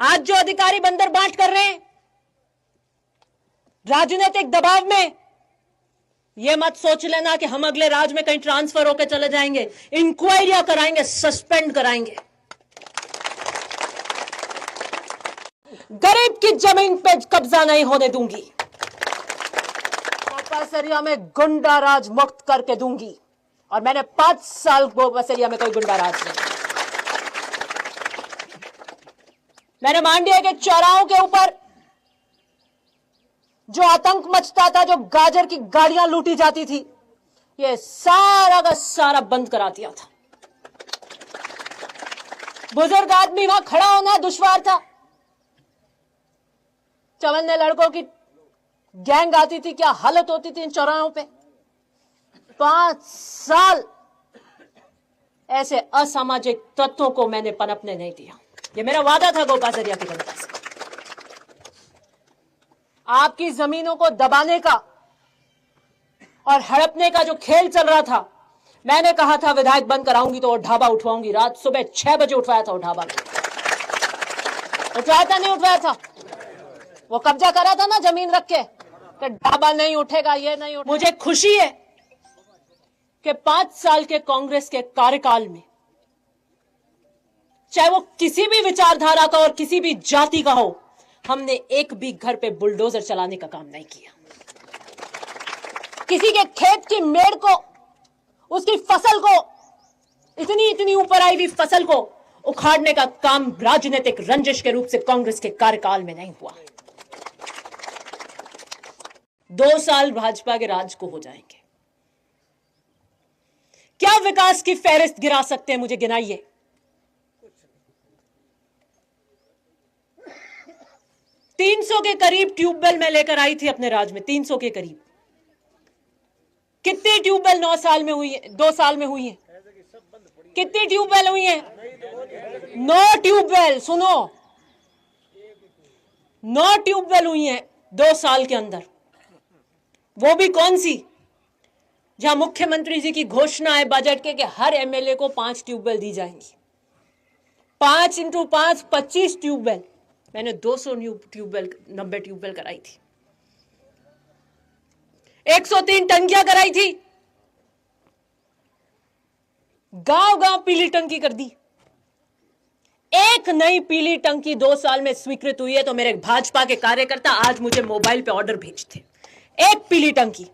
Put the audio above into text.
आज जो अधिकारी बंदर बांट कर रहे हैं राजनीतिक दबाव में, यह मत सोच लेना कि हम अगले राज्य में कहीं ट्रांसफर होकर चले जाएंगे। इंक्वायरियां कराएंगे, सस्पेंड कराएंगे। गरीब की जमीन पे कब्जा नहीं होने दूंगी। गोपासरिया में गुंडा राज मुक्त करके दूंगी। और मैंने 5 साल गोपासरिया में कोई गुंडा राज नहीं। मैंने मांडिया के चौराहों के ऊपर जो आतंक मचता था, जो गाजर की गाड़ियां लूटी जाती थी, यह सारा का सारा बंद करा दिया था। बुजुर्ग आदमी वहां खड़ा होना दुश्वार था। चवन्ने लड़कों की गैंग आती थी, क्या हालत होती थी इन चौराहों पे। 5 साल ऐसे असामाजिक तत्वों को मैंने पनपने नहीं दिया। ये मेरा वादा था गोपासरिया की जनता से। आपकी जमीनों को दबाने का और हड़पने का जो खेल चल रहा था, मैंने कहा था विधायक बंद कराऊंगी तो वो ढाबा उठवाऊंगी। रात सुबह 6 बजे उठवाया था वो ढाबा। उठवाया था नहीं उठवाया था? वो कब्जा करा था ना जमीन रख के कि ढाबा नहीं उठेगा, ये नहीं उठेगा। मुझे खुशी है कि 5 साल के कांग्रेस के कार्यकाल में, चाहे वो किसी भी विचारधारा का और किसी भी जाति का हो, हमने एक भी घर पे बुलडोजर चलाने का काम नहीं किया। किसी के खेत की मेड़ को, उसकी फसल को, इतनी ऊपर आई हुई फसल को उखाड़ने का काम राजनीतिक रंजिश के रूप से कांग्रेस के कार्यकाल में नहीं हुआ। 2 साल भाजपा के राज को हो जाएंगे। क्या विकास की फहरिस्त गिरा सकते हैं? मुझे गिनाइए। 300 के करीब ट्यूबवेल मैं लेकर आई थी अपने राज्य में। 300 के करीब। कितनी ट्यूबवेल 9 साल में हुई है? 2 साल में हुई है? कितनी ट्यूबवेल हुई है? 9 ट्यूबवेल। सुनो, 9 ट्यूबवेल हुई है 2 साल के अंदर। वो भी कौन सी? जहां मुख्यमंत्री जी की घोषणा है बजट के कि हर एमएलए को 5 ट्यूबवेल दी जाएंगी। 5 × 5 25 ट्यूबवेल। मैंने 200 ट्यूबवेल 90 ट्यूबवेल कराई थी। 103 टंकियां कराई थी। गांव पीली टंकी कर दी। एक नई पीली टंकी 2 साल में स्वीकृत हुई है तो मेरे भाजपा के कार्यकर्ता आज मुझे मोबाइल पे ऑर्डर भेजते। एक पीली टंकी।